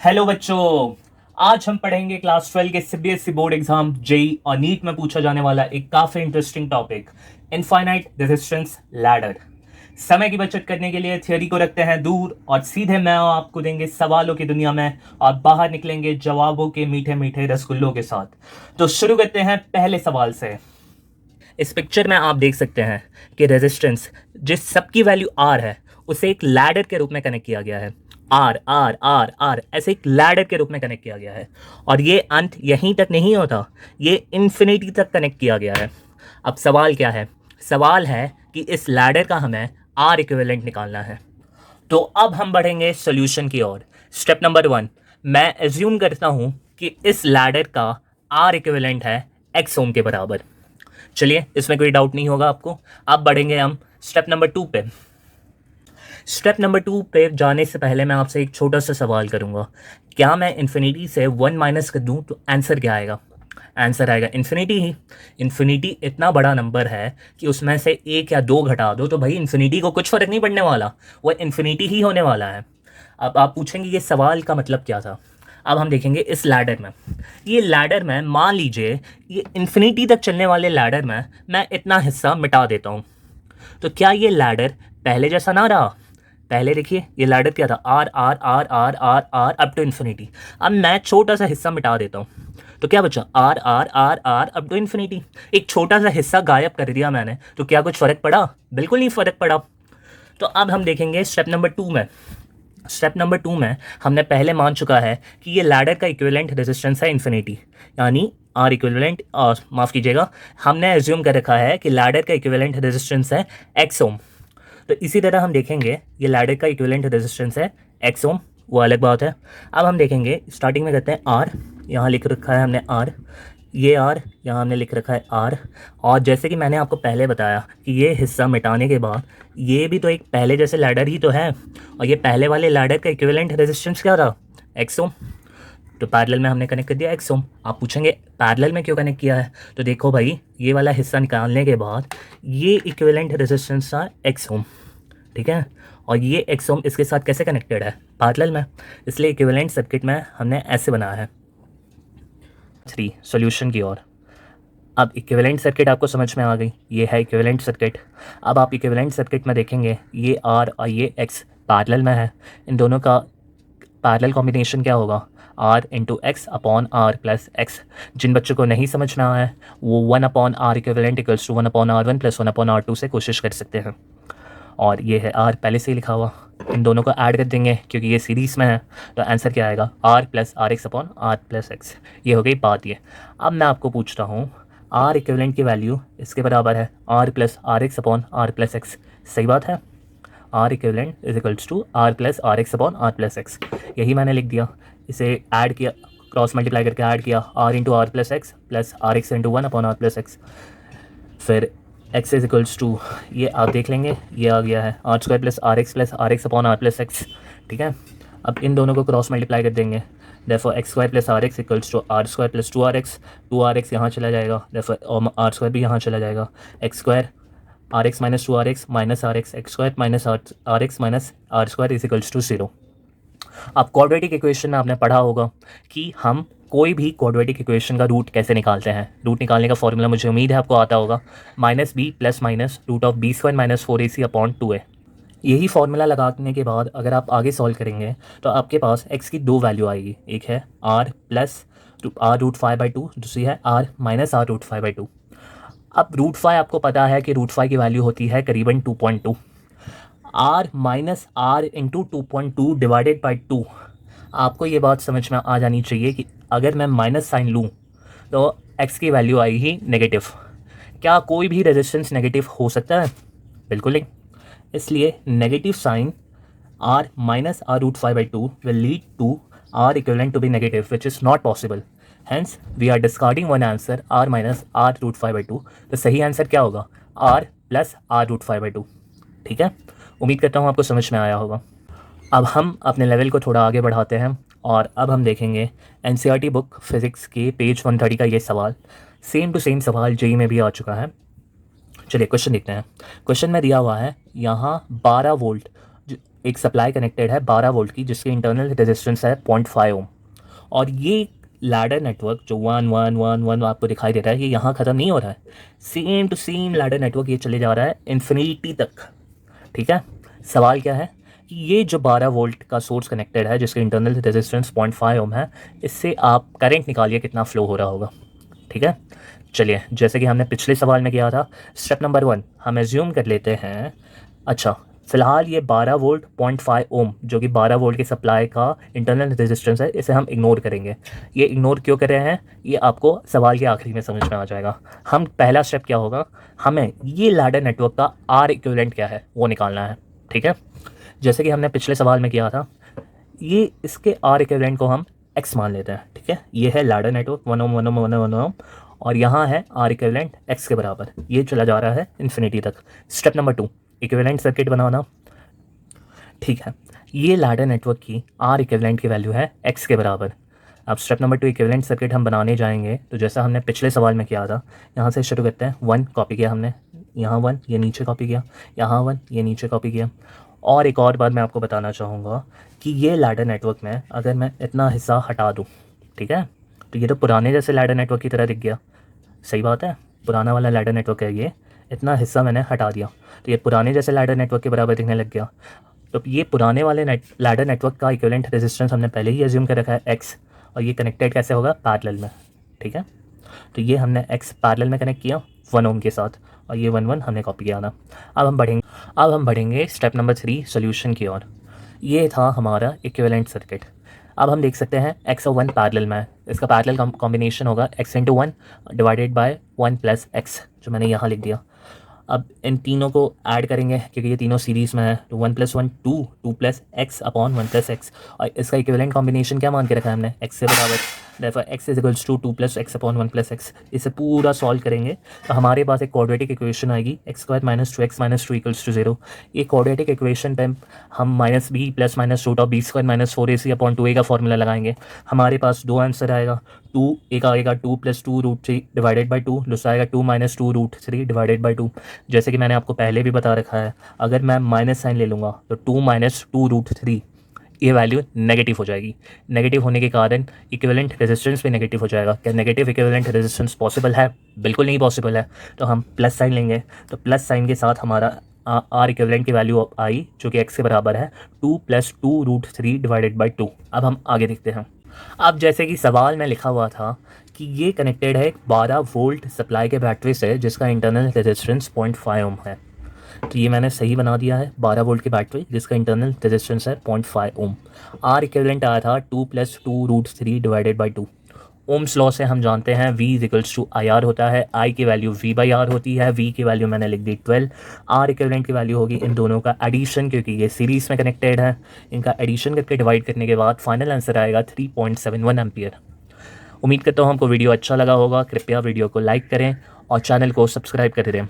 Hello बच्चों। आज हम पढ़ेंगे क्लास 12 के सीबीएसई बोर्ड एग्जाम जेई और नीट में पूछा जाने वाला एक काफी interesting topic, infinite resistance ladder. समय की बचत करने के लिए थियोरी को रखते हैं दूर और सीधे मैं आपको देंगे सवालों की दुनिया में और बाहर निकलेंगे जवाबों के मीठे मीठे रसगुल्लों के साथ। तो शुरू करते हैं पहले सवाल से। इस पिक्चर में आप देख सकते हैं कि रेजिस्टेंस जिस सबकी वैल्यू आर है उसे एक लैडर के रूप में कनेक्ट किया गया है। आर आर आर आर ऐसे एक लैडर के रूप में कनेक्ट किया गया है और ये अंत यहीं तक नहीं होता, ये इन्फिनिटी तक कनेक्ट किया गया है। अब सवाल क्या है? सवाल है कि इस लैडर का हमें आर इक्विवेलेंट निकालना है। तो अब हम बढ़ेंगे सॉल्यूशन की ओर। स्टेप नंबर 1, मैं एज्यूम करता हूं कि इस लैडर का आर इक्विवेलेंट है एक्स ओम के बराबर। चलिए, इसमें कोई डाउट नहीं होगा आपको। अब बढ़ेंगे हम स्टेप नंबर 2 पे। स्टेप नंबर 2 पे जाने से पहले मैं आपसे एक छोटा सा सवाल करूंगा। क्या मैं इन्फिनिटी से 1 माइनस कर दूं तो आंसर क्या आएगा? आंसर आएगा इन्फिनिटी ही। इन्फिनिटी इतना बड़ा नंबर है कि उसमें से 1 या 2 घटा दो तो भाई इन्फिनिटी को कुछ फर्क नहीं पड़ने वाला, वो इन्फिनिटी ही होने वाला है। अब आप पूछेंगे ये सवाल का मतलब क्या था। अब हम देखेंगे इस लैडर में, ये लैडर में मान लीजिए ये इन्फिनिटी तक चलने वाले लैडर में मैं इतना हिस्सा मिटा देता हूँ, तो क्या ये लैडर पहले जैसा ना रहा? पहले देखिए ये लैडर क्या था, R R R R R R up to infinity. अब मैं छोटा सा हिस्सा मिटा देता हूँ तो क्या बचा? R R R R up to infinity. एक छोटा सा हिस्सा गायब कर दिया मैंने, तो क्या कुछ फ़र्क पड़ा? बिल्कुल नहीं फ़र्क पड़ा। तो अब हम देखेंगे स्टेप नंबर 2 में। स्टेप नंबर 2 में हमने पहले मान चुका है कि ये लैडर का इक्विवेलेंट रेजिस्टेंस है इन्फिनिटी, यानी आर इक्विवेलेंट, माफ़ कीजिएगा, हमने एज्यूम कर रखा है कि लैडर का इक्विवेलेंट रेजिस्टेंस है एक्स ओम। तो इसी तरह हम देखेंगे ये लैडर का इक्विवेलेंट रेजिस्टेंस है एक्स ओम, वो अलग बात है। अब हम देखेंगे स्टार्टिंग में करते हैं आर, यहाँ लिख रखा है हमने आर, ये आर यहाँ हमने लिख रखा है आर। और जैसे कि मैंने आपको पहले बताया कि ये हिस्सा मिटाने के बाद ये भी तो एक पहले जैसे लैडर ही तो है, और ये पहले वाले लैडर का इक्विवेलेंट रेजिस्टेंस क्या था? एक्स ओम। तो पैरेलल में हमने कनेक्ट कर दिया एक्स ओम। आप पूछेंगे पैरेलल में क्यों कनेक्ट किया है? तो देखो भाई, ये वाला हिस्सा निकालने के बाद ये इक्विवेलेंट रेजिस्टेंस था एक्स ओम, ठीक है, और ये एक्स ओम इसके साथ कैसे कनेक्टेड है? पैरेलल में। इसलिए इक्विवेलेंट सर्किट में हमने ऐसे बनाया है। 3 सॉल्यूशन की ओर। अब इक्विवेलेंट सर्किट आपको समझ में आ गई, ये है इक्विवेलेंट सर्किट। अब आप इक्विवेलेंट सर्किट में देखेंगे ये आर और ये एक्स पैरेलल में है, इन दोनों का पैरेलल कॉम्बिनेशन क्या होगा? R into X upon R plus X. जिन बच्चों को नहीं समझ में आया है वो 1 upon R equivalent equals to 1 upon R one plus 1 upon R two से कोशिश कर सकते हैं। और ये है आर पहले से ही लिखा हुआ, इन दोनों को ऐड कर देंगे क्योंकि ये सीरीज़ में है, तो आंसर क्या आएगा? R plus R X upon R plus X. ये हो गई बात ये। अब मैं आपको पूछता हूँ आर इक्विवेलेंट की वैल्यू इसके बराबर है R plus R X upon R plus X, सही बात है। R equivalent is equals to R plus R X upon R plus X, यही मैंने लिख दिया। इसे ऐड किया, क्रॉस मल्टीप्लाई करके ऐड किया, R into R plus R X into 1 upon R plus X. फिर एक्स इज इक्वल्स टू, ये आप देख लेंगे ये आ गया है R square plus R X upon R plus x, ठीक है। अब इन दोनों को क्रॉस मल्टीप्लाई कर देंगे, therefore X square plus R X equals to R square plus 2 R X यहाँ चला जाएगा, देयरफॉर आर स्क्वायर भी यहाँ चला जाएगा। X square R X minus 2 R X minus R X, X square minus R X minus R square is equals to 0। अब quadratic equation में आपने पढ़ा होगा कि हम कोई भी क्वाड्रेटिक इक्वेशन का रूट कैसे निकालते हैं। रूट निकालने का फॉर्मूला मुझे उम्मीद है आपको आता होगा, minus B plus minus root of B square minus 4ac upon 2a। यही फॉर्मूला लगाने के बाद अगर आप आगे सॉल्व करेंगे तो आपके पास x की 2 वैल्यू आएगी, एक है r प्लस आर रूट 5/2, दूसरी है r माइनस आर रूट 5/2। अब रूट 5 आपको पता है कि रूट 5 की वैल्यू होती है करीबन 2.2, R minus R into 2.2 divided by 2। आपको ये बात समझ में आ जानी चाहिए कि अगर मैं माइनस साइन लूँ तो x की वैल्यू आएगी नेगेटिव। क्या कोई भी रेजिस्टेंस नेगेटिव हो सकता है? बिल्कुल नहीं। इसलिए negative sign r minus R root 5/2 will lead to r equivalent to be negative which is not possible. Hence we are discarding one answer r minus R root 5/2। तो सही आंसर क्या होगा? r प्लस आर रूट 5/2, ठीक है। उम्मीद करता हूँ आपको समझ में आया होगा। अब हम अपने लेवल को थोड़ा आगे बढ़ाते हैं और अब हम देखेंगे एनसीईआरटी बुक फिज़िक्स के पेज 130 का ये सवाल। सेम टू सेम सवाल जेई में भी आ चुका है। चलिए क्वेश्चन देखते हैं। क्वेश्चन में दिया हुआ है यहाँ 12 वोल्ट एक सप्लाई कनेक्टेड है 12 वोल्ट की जिसकी इंटरनल रेजिस्टेंस है 0.5 ओम, और ये लैडर नेटवर्क जो 1 1 1 1 आपको दिखाई दे रहा है ये यहाँ ख़त्म नहीं हो रहा है, same to same ladder network ये चले जा रहा है इन्फिनिटी तक। ठीक है, सवाल क्या है कि ये जो 12 वोल्ट का सोर्स कनेक्टेड है जिसके इंटरनल रेजिस्टेंस 0.5 ओम है, इससे आप करंट निकालिए कितना फ्लो हो रहा होगा। ठीक है, चलिए जैसे कि हमने पिछले सवाल में किया था, स्टेप नंबर 1 हम एज्यूम कर लेते हैं। अच्छा, फ़िलहाल ये 12 वोल्ट 0.5 ओम जो कि 12 वोल्ट की सप्लाई का इंटरनल रेजिस्टेंस है, इसे हम इग्नोर करेंगे। ये इग्नोर क्यों कर रहे हैं ये आपको सवाल के आखिरी में समझ में आ जाएगा। हम पहला स्टेप क्या होगा, हमें ये लैडर नेटवर्क का आर इक्विवेलेंट क्या है वो निकालना है। ठीक है, जैसे कि हमने पिछले सवाल में किया था, ये इसके आर इक्विवेलेंट को हम एक्स मान लेते हैं। ठीक है, ये है लैडर नेटवर्क 1 ओम 1 ओम 1 ओम 1 ओम, और यहाँ है आर इक्विवेलेंट एक्स के बराबर, ये चला जा रहा है इन्फिनिटी तक। स्टेप नंबर 2 इक्विवेलेंट सर्किट बनाना। ठीक है, ये लैडर नेटवर्क की आर इक्विवेलेंट की वैल्यू है एक्स के बराबर। अब स्टेप नंबर 2 इक्विवेलेंट सर्किट हम बनाने जाएंगे, तो जैसा हमने पिछले सवाल में किया था, यहाँ से शुरू करते हैं। 1 कॉपी किया हमने, यहाँ 1 ये नीचे कॉपी किया, यहाँ 1 ये नीचे कॉपी किया। और एक और बात मैं आपको बताना चाहूँगा कि ये लैडर नेटवर्क में अगर मैं इतना हिस्सा हटा दूँ, ठीक है, तो ये तो पुराने जैसे लैडर नेटवर्क की तरह दिख गया। सही बात है, पुराना वाला लैडर नेटवर्क है ये, इतना हिस्सा मैंने हटा दिया तो ये पुराने जैसे लैडर नेटवर्क के बराबर दिखने लग गया। तो ये पुराने वाले लैडर नेटवर्क का इक्विवेलेंट रेजिस्टेंस हमने पहले ही एज्यूम कर रखा है एक्स, और ये कनेक्टेड कैसे होगा, पैरेलल में। ठीक है, तो ये हमने एक्स पैरेलल में कनेक्ट किया 1 ओम के साथ, और ये 1 1 हमने कॉपी किया था। अब हम बढ़ेंगे स्टेप नंबर 3 सोल्यूशन की ओर। ये था हमारा इक्विवेलेंट सर्किट। अब हम देख सकते हैं एक्स और 1 पैरेलल में है, इसका पैरेलल कॉम्बिनेशन होगा x into 1 divided by 1 plus x, जो मैंने यहाँ लिख दिया। अब इन तीनों को ऐड करेंगे क्योंकि ये तीनों सीरीज़ में है, तो 1 + 1 2 2 plus x upon 1 plus x, और इसका इक्विवेलेंट कॉम्बिनेशन क्या मान के रखा है हमने, x से बराबर, therefore x = 2 plus x upon 1 plus x. इसे पूरा सॉल्व करेंगे तो हमारे पास एक क्वाड्रेटिक इक्वेशन आएगी x² - 2x - 2 = 0। ये क्वाड्रेटिक इक्वेशन पे हम -b + -√b² - 4ac/2a का फॉर्मूला लगाएंगे। हमारे पास दो आंसर आएगा, 2 एक आएगा 2 + 2√3 डिवाइडेड बाई 2, दूसरा आएगा 2 - 2√3 डिवाइडेड बाई 2। जैसे कि मैंने आपको पहले भी बता रखा है, अगर मैं माइनस साइन ले लूँगा तो 2 - 2√3 ये वैल्यू नेगेटिव हो जाएगी। नेगेटिव होने के कारण इक्विवेलेंट रेजिस्टेंस भी नेगेटिव हो जाएगा। क्या नेगेटिव इक्विवेलेंट रेजिस्टेंस पॉसिबल है? बिल्कुल नहीं पॉसिबल है। तो हम प्लस साइन लेंगे, तो प्लस साइन के साथ हमारा आर इक्विवेलेंट की वैल्यू आई जो कि एक्स के बराबर है 2 + 2√3 डिवाइडेड बाई 2। अब हम आगे देखते हैं। अब जैसे कि सवाल में लिखा हुआ था कि ये कनेक्टेड है 12 वोल्ट सप्लाई के बैटरी से जिसका इंटरनल रेजिस्टेंस 0.5 ओम है। तो ये मैंने सही बना दिया है, 12 वोल्ट की बैटरी जिसका इंटरनल रेजिस्टेंस है 0.5 ओम। आर इक्विवेलेंट आया था 2 + 2√3 डिवाइडेड बाई 2। ओम्स लॉ से हम जानते हैं V = IR होता है, I की वैल्यू V/R होती है, V की वैल्यू मैंने लिख दी 12, R इक्विवेलेंट की वैल्यू होगी इन दोनों का एडिशन, क्योंकि ये सीरीज़ में कनेक्टेड है। इनका एडिशन करके डिवाइड करने के बाद फाइनल आंसर आएगा 3.71 एम्पियर। उम्मीद करता हूँ हमको वीडियो अच्छा लगा होगा। कृपया वीडियो को लाइक करें और चैनल को सब्सक्राइब कर दें।